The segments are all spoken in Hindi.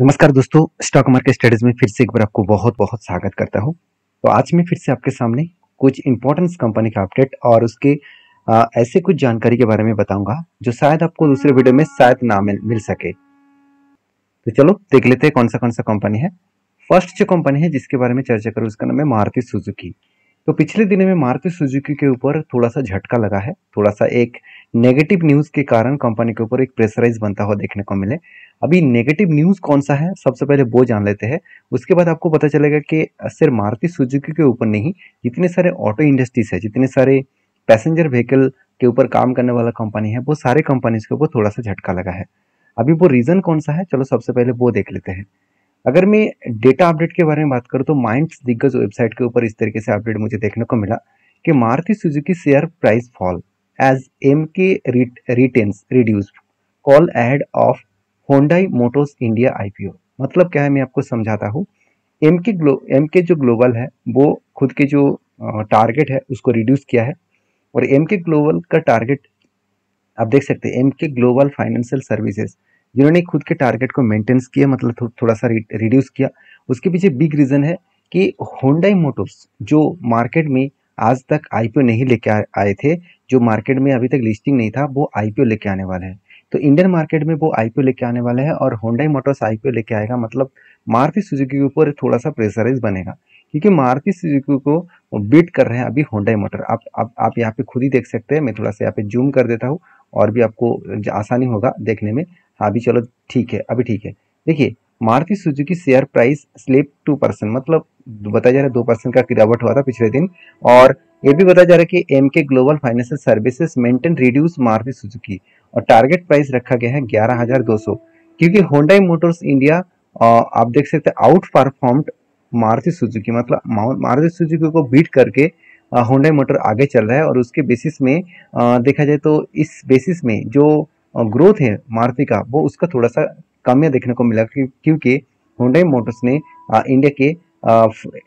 नमस्कार दोस्तों, स्टॉक मार्केट स्टडीज में फिर से एक बार आपको बहुत बहुत स्वागत करता हूं। तो आज मैं फिर से आपके सामने कुछ इंपॉर्टेंट कंपनी का अपडेट और उसके ऐसे कुछ जानकारी के बारे में बताऊंगा जो शायद आपको दूसरे वीडियो में शायद ना मिल सके। तो चलो देख लेते हैं कौन सा कंपनी है। फर्स्ट जो कंपनी है जिसके बारे में चर्चा करूँ उसका नाम है मारुति सुजुकी। तो पिछले दिनों में मारुति सुजुकी के ऊपर थोड़ा सा झटका लगा है, थोड़ा सा एक नेगेटिव न्यूज के कारण कंपनी के ऊपर एक प्रेशराइज बनता हुआ देखने को मिले। अभी नेगेटिव न्यूज कौन सा है सबसे पहले वो जान लेते हैं, उसके बाद आपको पता चलेगा कि सिर्फ मारुति सुजुकी के ऊपर नहीं, जितने सारे ऑटो इंडस्ट्रीज है, जितने सारे पैसेंजर व्हीकल के ऊपर काम करने वाला कंपनी है, वो सारे कंपनीज के ऊपर थोड़ा सा झटका लगा है। अभी वो रीजन कौन सा है, चलो सबसे पहले वो देख लेते हैं। अगर मैं डेटा अपडेट के बारे में बात करूं तो माइंड्स दिग्गज वेबसाइट के ऊपर इस तरीके से अपडेट मुझे देखने को मिला कि Maruti Suzuki share price fall as M K returns reduce called off Hyundai Motors India IPO. मतलब क्या है, मैं आपको समझाता हूँ। एम के जो ग्लोबल है वो खुद के जो टारगेट है उसको रिड्यूस किया है, और एम के ग्लोबल का टारगेट आप देख सकते हैं। एम के ग्लोबल फाइनेंशियल सर्विसेज जिन्होंने खुद के टारगेट को मेंटेन्स किया, मतलब थोड़ा सा रिड्यूस किया। उसके पीछे बिग रीजन है कि होंडाई मोटर्स जो मार्केट में आज तक आईपीओ नहीं लेके आए थे, जो मार्केट में अभी तक लिस्टिंग नहीं था, वो आईपीओ लेके आने वाले हैं। तो इंडियन मार्केट में वो आईपीओ लेके आने वाले हैं और होंडाई मोटर्स आईपीओ लेके आएगा, मतलब मारुति सुजुकी के ऊपर थोड़ा सा प्रेशराइज बनेगा, क्योंकि मारुति सुजुकी को बीट कर रहे हैं अभी होंडाई मोटर। आप यहाँ पे खुद ही देख सकते हैं। मैं थोड़ा सा यहाँ पे जूम कर देता हूँ और भी आपको आसानी होगा देखने में। हाँ अभी चलो ठीक है, अभी ठीक है। देखिए, Maruti Suzuki share price slip 2%, मतलब बताया जा रहा है 2% का गिरावट हुआ था पिछले दिन। और ये भी बताया जा रहा है कि एम के global financial services maintain reduce Maruti Suzuki, और टारगेट प्राइस रखा गया है 11,200, क्योंकि होंडाई मोटर्स इंडिया आप देख सकते हैं आउट परफॉर्म्ड मारुति सुजुकी, मतलब मारुति सुजुकी को बीट करके होंडा मोटर आगे चल रहा है। और उसके बेसिस में देखा जाए तो इस बेसिस में जो ग्रोथ है मारुति का, वो उसका थोड़ा सा कम देखने को मिला, क्योंकि होंडा मोटर्स ने इंडिया के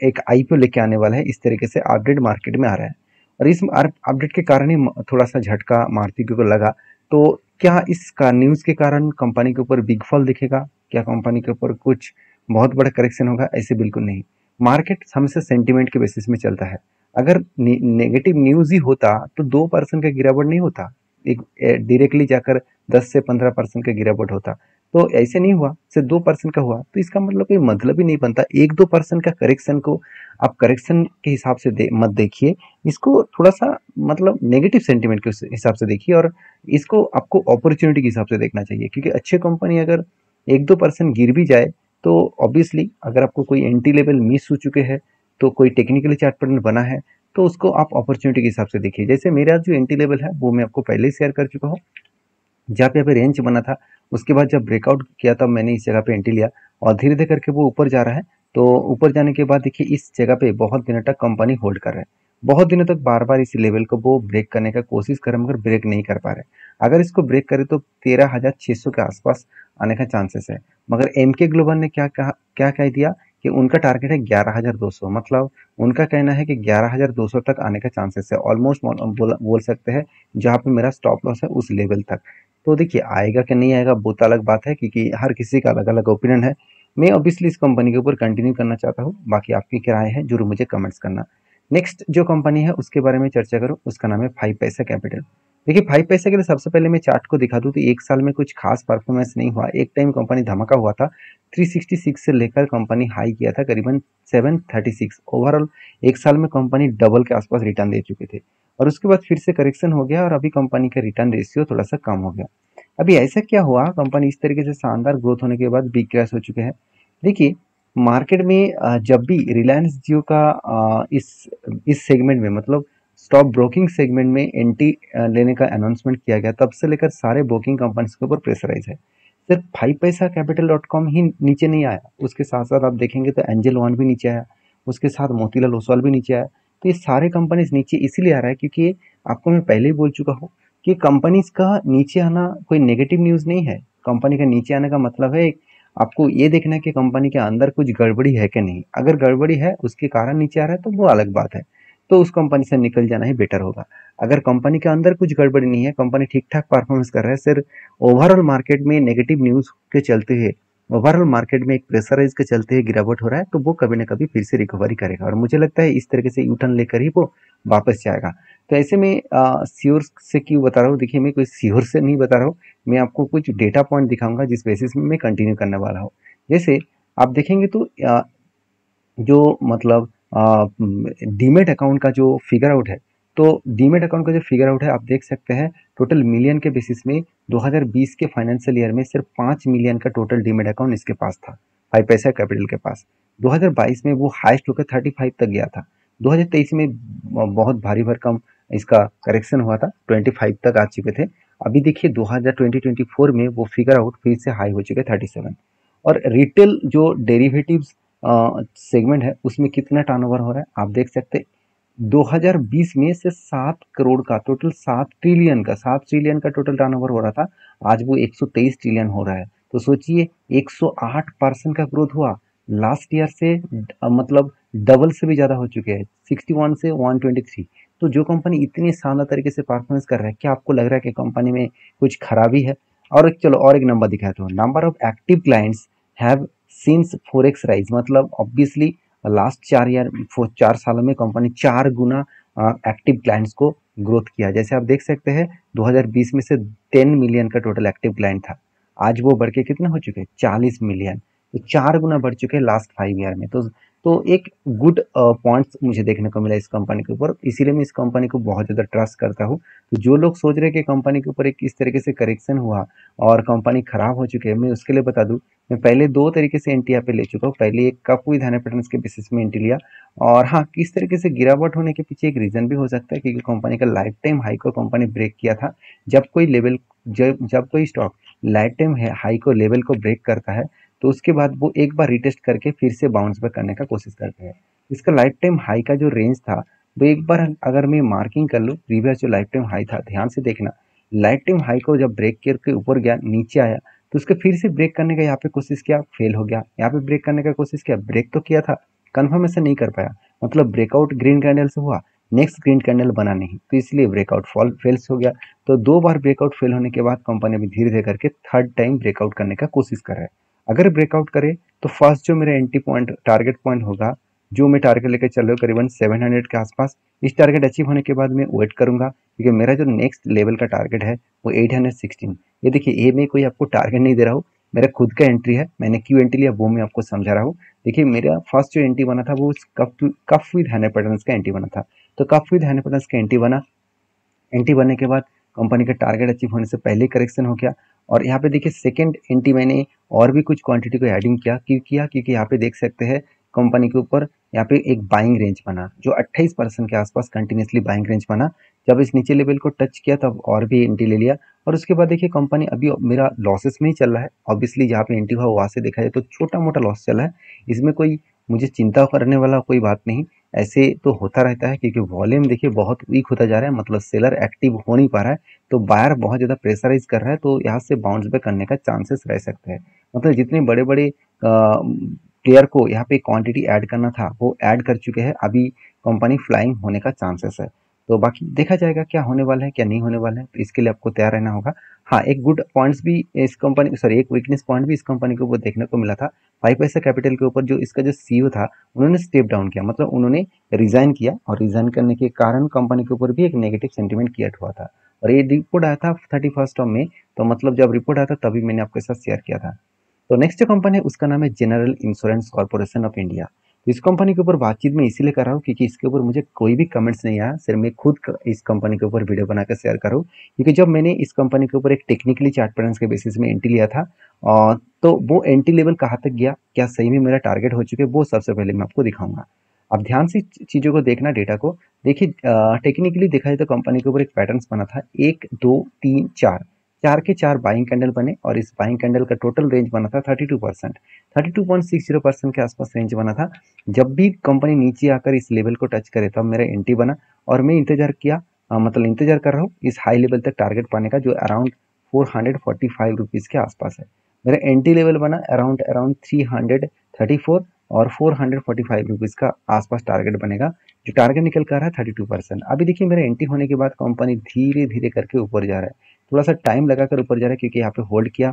एक आईपीओ लेके आने वाला है, इस तरीके से अपडेट मार्केट में आ रहा है। और इस अपडेट के कारण ही थोड़ा सा झटका मारुति को लगा। तो क्या इसका न्यूज के कारण कंपनी के ऊपर बिग फॉल दिखेगा, क्या कंपनी के ऊपर कुछ बहुत बड़ा करेक्शन होगा? ऐसे बिल्कुल नहीं। मार्केट हमेशा सेंटिमेंट के बेसिस में चलता है। अगर नेगेटिव न्यूज ही होता तो 2% का गिरावट नहीं होता, एक डायरेक्टली जाकर 10 से 15% का गिरावट होता। तो ऐसे नहीं हुआ, सिर्फ 2% का हुआ, तो इसका मतलब कोई मतलब ही नहीं बनता। 1-2% का करेक्शन को आप करेक्शन के हिसाब से मत देखिए, इसको थोड़ा सा मतलब नेगेटिव सेंटिमेंट के हिसाब से देखिए, और इसको आपको अपॉर्चुनिटी के हिसाब से देखना चाहिए। क्योंकि अच्छे कंपनी अगर 1-2% गिर भी जाए तो ऑब्वियसली अगर आपको कोई एंटी लेवल मिस हो चुके हैं, तो कोई टेक्निकली चार्ट पैटर्न बना है, तो उसको आप अपॉर्चुनिटी के हिसाब से देखिए। जैसे मेरा जो एंटी लेवल है वो मैं आपको पहले ही शेयर कर चुका हूँ। जहाँ पे यहाँ पे रेंज बना था, उसके बाद जब ब्रेकआउट किया तब मैंने इस जगह पे एंट्री लिया, और धीरे धीरे करके वो ऊपर जा रहा है। तो ऊपर जाने के बाद देखिए इस जगह पे बहुत दिनों तक कंपनी होल्ड कर रहा है, बहुत दिनों तक बार बार इस लेवल को वो ब्रेक करने का कोशिश कर, मगर ब्रेक नहीं कर पा रहे। अगर इसको ब्रेक करे तो 13,600 के आसपास आने का चांसेस है। मगर एम के ग्लोबल ने क्या कह दिया कि उनका टारगेट है 11,200, मतलब उनका कहना है कि 11,200 तक आने का चांसेस है, ऑलमोस्ट बोल सकते हैं जहाँ पे मेरा स्टॉप लॉस है उस लेवल तक। तो देखिए आएगा कि नहीं आएगा वो तो अलग बात है, क्योंकि हर किसी का अलग अलग ओपिनियन है। मैं ऑब्वियसली इस कंपनी के ऊपर कंटिन्यू करना चाहता हूँ, बाकी आपकी क्या राय है जरूर मुझे कमेंट्स करना। नेक्स्ट जो कंपनी है उसके बारे में चर्चा करूँ, उसका नाम है 5 पैसा कैपिटल। देखिए 5 पैसा के लिए सबसे पहले मैं चार्ट को दिखा दूं तो एक साल में कुछ खास परफॉर्मेंस नहीं हुआ। एक टाइम कंपनी धमाका हुआ था, 366 से लेकर कंपनी हाई किया था करीबन 736। ओवरऑल एक साल में कंपनी डबल के आसपास रिटर्न दे चुके थे, और उसके बाद फिर से करेक्शन हो गया और अभी कंपनी का रिटर्न रेशियो थोड़ा सा कम हो गया। अभी ऐसा क्या हुआ, कंपनी इस तरीके से शानदार ग्रोथ होने के बाद बिग क्रैश हो चुके हैं। देखिए मार्केट में जब भी रिलायंस जियो का इस सेगमेंट में, मतलब स्टॉक ब्रोकिंग सेगमेंट में एंट्री लेने का अनाउंसमेंट किया गया, तब से लेकर सारे ब्रोकिंग कंपनीज के ऊपर प्रेशराइज है। सिर्फ 5 पैसा कैपिटल .com ही नीचे नहीं आया, उसके साथ साथ आप देखेंगे तो एंजल वन भी नीचे आया, उसके साथ मोतीलाल ओसवाल भी नीचे आया। तो ये सारे कंपनीज नीचे इसीलिए आ रहा है क्योंकि आपको मैं पहले ही बोल चुका हूँ कि कंपनीज का नीचे आना कोई नेगेटिव न्यूज नहीं है। कंपनी का नीचे आने का मतलब है आपको ये देखना है कि कंपनी के अंदर कुछ गड़बड़ी है कि नहीं। अगर गड़बड़ी है उसके कारण नीचे आ रहा है तो वो अलग बात है, तो उस कंपनी से निकल जाना ही बेटर होगा। अगर कंपनी के अंदर कुछ गड़बड़ी नहीं है, कंपनी ठीक ठाक परफॉर्मेंस कर रहा है, सिर्फ ओवरऑल मार्केट में नेगेटिव न्यूज के चलते हुए ओवरऑल मार्केट में एक प्रेशराइज के चलते गिरावट हो रहा है, तो वो कभी ना कभी फिर से रिकवरी करेगा और मुझे लगता है इस तरीके से यू टर्न लेकर ही वो वापस जाएगा। तो ऐसे में श्योर से क्यों बता रहा हूँ, देखिए मैं कोई श्योर से नहीं बता रहा हूँ, मैं आपको कुछ डेटा पॉइंट दिखाऊंगा जिस बेसिस में मैं कंटिन्यू करने वाला हूँ। जैसे आप देखेंगे तो जो मतलब डीमेट अकाउंट का जो फिगर आउट है, तो डीमेट अकाउंट का जो फिगर आउट है आप देख सकते हैं टोटल मिलियन के बेसिस में 2020 के फाइनेंशियल ईयर में सिर्फ 5 मिलियन का टोटल डीमेट अकाउंट इसके पास था, 5 पैसा कैपिटल के पास। 2022 में वो हाईएस्ट होकर 35 तक गया था। 2023 में बहुत भारी भरकम इसका करेक्शन हुआ था, 25 तक आ चुके थे। अभी देखिए 2024 में वो फिगर आउट फिर से हाई हो चुके 37। और रिटेल जो डेरिवेटिव्स सेगमेंट है उसमें कितना टर्नओवर हो रहा है आप देख सकते हैं। 2020 में से 7 करोड़ का टोटल 7 ट्रिलियन का टोटल टर्नओवर हो रहा था, आज वो 123 ट्रिलियन हो रहा है। तो सोचिए 108% का ग्रोथ हुआ लास्ट ईयर से, मतलब डबल से भी ज्यादा हो चुके हैं, 61 से 123। तो जो कंपनी इतनी शानदार तरीके से परफॉर्मेंस कर रहा है, क्या आपको लग रहा है कि कंपनी में कुछ खराबी है? और चलो और एक नंबर दिखाता हूँ, number of active clients have since 4x rise, मतलब ऑब्वियसली लास्ट 4 सालों में कंपनी 4 गुना एक्टिव क्लाइंट्स को ग्रोथ किया। जैसे आप देख सकते हैं 2020 में से 10 मिलियन का टोटल एक्टिव क्लाइंट था, आज वो बढ़ के कितना हो चुके हैं 40 मिलियन। तो 4 गुना बढ़ चुके हैं लास्ट 5 ईयर में। तो एक गुड पॉइंट्स मुझे देखने को मिला इस कंपनी के ऊपर, इसीलिए मैं इस कंपनी को बहुत ज़्यादा ट्रस्ट करता हूँ। तो जो लोग सोच रहे हैं कि कंपनी के ऊपर एक इस तरीके से करेक्शन हुआ और कंपनी खराब हो चुकी है, मैं उसके लिए बता दूं, मैं पहले 2 तरीके से एंट्री यहाँ पे ले चुका हूँ। पहले एक कप विद हैना पैटर्न्स के बेसिस में एंट्री लिया, और हाँ किस तरीके से गिरावट होने के पीछे एक रीजन भी हो सकता है, क्योंकि कंपनी का लाइफ टाइम हाई को कंपनी ब्रेक किया था। जब कोई लेवल जब कोई स्टॉक लाइफ टाइम हाई को लेवल को ब्रेक करता है, तो उसके बाद वो एक बार रिटेस्ट करके फिर से बाउंस बैक करने का कोशिश करते हैं। इसका लाइफ टाइम हाई का जो रेंज था, वो एक बार अगर मैं मार्किंग कर लूँ, प्रीवियस जो लाइफ टाइम हाई था, ध्यान से देखना, लाइफ टाइम हाई को जब ब्रेक करके ऊपर गया, नीचे आया, तो उसके फिर से ब्रेक करने का यहाँ पे कोशिश किया, फेल हो गया। यहाँ पे ब्रेक करने का कोशिश किया, ब्रेक तो किया था, कन्फर्मेशन नहीं कर पाया, मतलब ब्रेकआउट ग्रीन कैंडल से हुआ, नेक्स्ट ग्रीन कैंडल बना नहीं, तो इसलिए ब्रेकआउट फॉल फेल्स हो गया। तो 2 बार ब्रेकआउट फेल होने के बाद कंपनी अभी धीरे धीरे करके थर्ड टाइम ब्रेकआउट करने का कोशिश कर रहा है। अगर ब्रेकआउट करे तो फर्स्ट जो मेरा एंट्री पॉइंट टारगेट पॉइंट होगा, जो मैं टारगेट लेकर चल रहा हूँ करीबन 700 के आसपास, इस टारगेट अचीव होने के बाद मैं वेट करूंगा, क्योंकि मेरा जो नेक्स्ट लेवल का टारगेट है वो 816। ये देखिए, ये मैं कोई आपको टारगेट नहीं दे रहा हूँ, मेरा खुद का एंट्री है, मैंने क्यों एंट्री लिया वो मैं आपको समझा रहा हूँ। देखिए मेरा फर्स्ट जो एंट्री बना था वो कप विद हैना पैटर्न्स का एंट्री बना था। तो कप विद हैना पैटर्न्स का एंट्री बना, एंट्री बनने के बाद कंपनी का टारगेट अचीव होने से पहले करेक्शन हो गया। और यहाँ पे देखिए सेकंड एंट्री मैंने और भी कुछ क्वांटिटी को एडिंग किया, क्योंकि यहाँ पे देख सकते हैं कंपनी के ऊपर यहाँ पे एक बाइंग रेंज बना, जो 28% के आसपास कंटिन्यूसली बाइंग रेंज बना। जब इस नीचे लेवल को टच किया तब और भी एंट्री ले लिया, और उसके बाद देखिए कंपनी अभी मेरा लॉसेस में ही चल रहा है। ऑब्वियसली जहाँ पे एंट्री हुआ वहाँ से देखा जाए तो छोटा मोटा लॉस चला है, इसमें कोई मुझे चिंता करने वाला कोई बात नहीं। ऐसे तो होता रहता है, क्योंकि वॉल्यूम देखिए बहुत वीक होता जा रहा है, मतलब सेलर एक्टिव हो नहीं पा रहा है, तो बायर बहुत ज़्यादा प्रेशराइज कर रहा है, तो यहाँ से बाउंस बैक करने का चांसेस रह सकते हैं। मतलब जितने बड़े बड़े प्लेयर को यहाँ पे क्वांटिटी ऐड करना था वो ऐड कर चुके हैं, अभी कंपनी फ्लाइंग होने का चांसेस है। तो बाकी देखा जाएगा क्या होने वाला है क्या नहीं होने वाला है, तो इसके लिए आपको तैयार रहना होगा। हाँ, एक गुड पॉइंट्स भी इस कंपनी, सॉरी एक वीकनेस पॉइंट भी इस कंपनी के ऊपर देखने को मिला था। 5 पैसा कैपिटल के ऊपर जो इसका जो सीईओ था, उन्होंने स्टेप डाउन किया, मतलब उन्होंने रिजाइन किया, और रिजाइन करने के कारण कंपनी के ऊपर भी एक नेगेटिव सेंटीमेंट क्रिएट हुआ था। और ये रिपोर्ट आया था 31 में, तो मतलब जब रिपोर्ट आया था तभी मैंने आपके साथ शेयर किया था। तो नेक्स्ट जो कंपनी है उसका नाम है general insurance corporation of India. तो इस कंपनी के ऊपर बातचीत मैं इसीलिए कर रहा हूँ क्योंकि इसके ऊपर मुझे कोई भी कमेंट्स नहीं आया, सिर्फ मैं खुद इस कंपनी के ऊपर वीडियो बनाकर शेयर कर रहा हूँ। क्योंकि जब मैंने इस कंपनी के ऊपर एक टेक्निकली चार्ट पैटर्न्स के बेसिस में एंट्री लिया था, और तो वो एंट्री लेवल कहाँ तक गया, क्या सही में मेरा टारगेट हो चुके, वो सबसे पहले मैं आपको दिखाऊंगा। अब ध्यान से चीज़ों को देखना, डेटा को देखिए। टेक्निकली देखा जाए तो कंपनी के ऊपर एक पैटर्न्स बना था, 1 2 3 4, 4 के 4 बाइंग कैंडल बने, और इस बाइंग कैंडल का टोटल रेंज बना था 32%, 32.60% के आसपास रेंज बना था। जब भी कंपनी नीचे आकर इस लेवल को टच करे तब मेरा एंट्री बना, और मैं इंतजार किया, मतलब इंतजार कर रहा हूँ इस हाई लेवल तक टारगेट पाने का, जो अराउंड 445 रुपीज़ के आसपास है। मेरा एंट्री लेवल बना अराउंड अराउंड 334, और 445 रुपीज़ का आसपास टारगेट बनेगा, जो टारगेट निकल कर रहा है 32%। अभी देखिए मेरा एंट्री होने के बाद कंपनी धीरे धीरे करके ऊपर जा रहा है, थोड़ा सा टाइम लगाकर ऊपर जा रहा है, क्योंकि यहाँ पे होल्ड किया,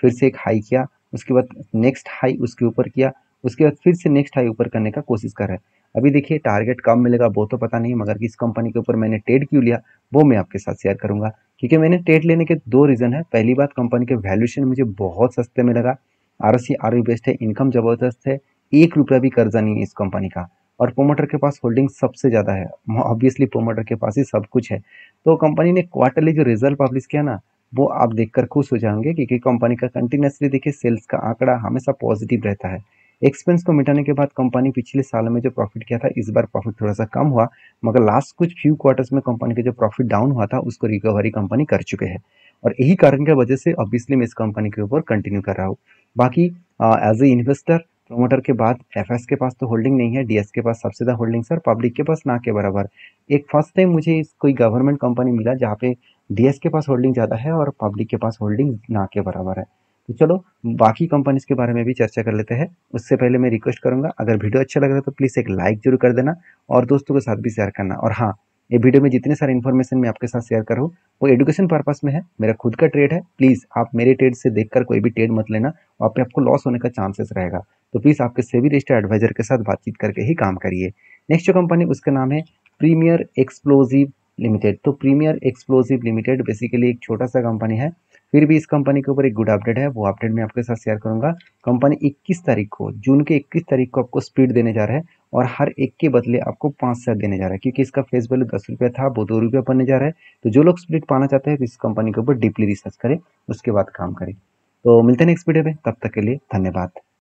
फिर से एक हाई किया, उसके बाद नेक्स्ट हाई उसके ऊपर किया, उसके बाद फिर से नेक्स्ट हाई ऊपर करने का कोशिश कर रहा है। अभी देखिए टारगेट कब मिलेगा वो तो पता नहीं, मगर किस कंपनी के ऊपर मैंने ट्रेड क्यों लिया वो मैं आपके साथ शेयर करूंगा। क्योंकि मैंने ट्रेड लेने के दो रीजन है। पहली बात, कंपनी के वैल्यूएशन मुझे बहुत सस्ते में लगा, आरओसी आरओई बेस्ट है, इनकम जबरदस्त है, 1 रुपया भी कर्जा नहीं है इस कंपनी का, और प्रोमोटर के पास होल्डिंग सबसे ज़्यादा है। ऑब्वियसली प्रोमोटर के पास ही सब कुछ है। तो कंपनी ने क्वार्टरली जो रिजल्ट पब्लिश किया ना, वो आप देखकर खुश हो जाएंगे, क्योंकि कंपनी का कंटिन्यूसली देखिए सेल्स का आंकड़ा हमेशा पॉजिटिव रहता है। एक्सपेंस को मिटाने के बाद कंपनी पिछले साल में जो प्रॉफिट किया था, इस बार प्रॉफिट थोड़ा सा कम हुआ, मगर लास्ट कुछ फ्यू क्वार्टर्स में कंपनी का जो प्रॉफिट डाउन हुआ था उसको रिकवरी कंपनी कर चुके हैं। और यही कारण की वजह से ऑब्वियसली मैं इस कंपनी के ऊपर कंटिन्यू कर रहा हूँ। बाकी एज ए इन्वेस्टर, प्रोमोटर के बाद एफएस के पास तो होल्डिंग नहीं है, डीएस के पास सबसे ज़्यादा होल्डिंग सर, पब्लिक के पास ना के बराबर। एक फर्स्ट टाइम मुझे कोई गवर्नमेंट कंपनी मिला जहाँ पे डीएस के पास होल्डिंग ज़्यादा है और पब्लिक के पास होल्डिंग ना के बराबर है। तो चलो बाकी कंपनीज के बारे में भी चर्चा कर लेते हैं। उससे पहले मैं रिक्वेस्ट करूंगा, अगर वीडियो अच्छा लग रहा है तो प्लीज़ एक लाइक जरूर कर देना और दोस्तों के साथ भी शेयर करना। और हाँ, ये वीडियो में जितने सारे इन्फॉर्मेशन मैं आपके साथ शेयर कर रहा हूँ वो एजुकेशन पर्पस में है, मेरा खुद का ट्रेड है। प्लीज़ आप मेरे ट्रेड से देखकर कोई भी ट्रेड मत लेना, वहाँ पे आपको लॉस होने का चांसेस रहेगा। तो प्लीज़ आपके सेबी रजिस्टर्ड एडवाइजर के साथ बातचीत करके ही काम करिए। नेक्स्ट जो कंपनी उसका नाम है प्रीमियर एक्सप्लोजिव लिमिटेड। तो प्रीमियर एक्सप्लोजिव लिमिटेड बेसिकली एक छोटा सा कंपनी है, फिर भी इस कंपनी के ऊपर एक गुड अपडेट है, वो अपडेट मैं आपके साथ शेयर करूंगा। कंपनी 21 तारीख को, जून के 21 तारीख को आपको स्प्लिट देने जा रहा है, और हर एक के बदले आपको 5 शेयर देने जा रहा है। क्योंकि इसका फेस वैल्यू 10 रुपया था, वो 2 रुपया बनने जा रहा है। तो जो लोग स्प्लिट पाना चाहते हैं तो इस कंपनी के ऊपर डीपली रिसर्च करें, उसके बाद काम करें। तो मिलते हैं नेक्स्ट वीडियो में, तब तक के लिए धन्यवाद।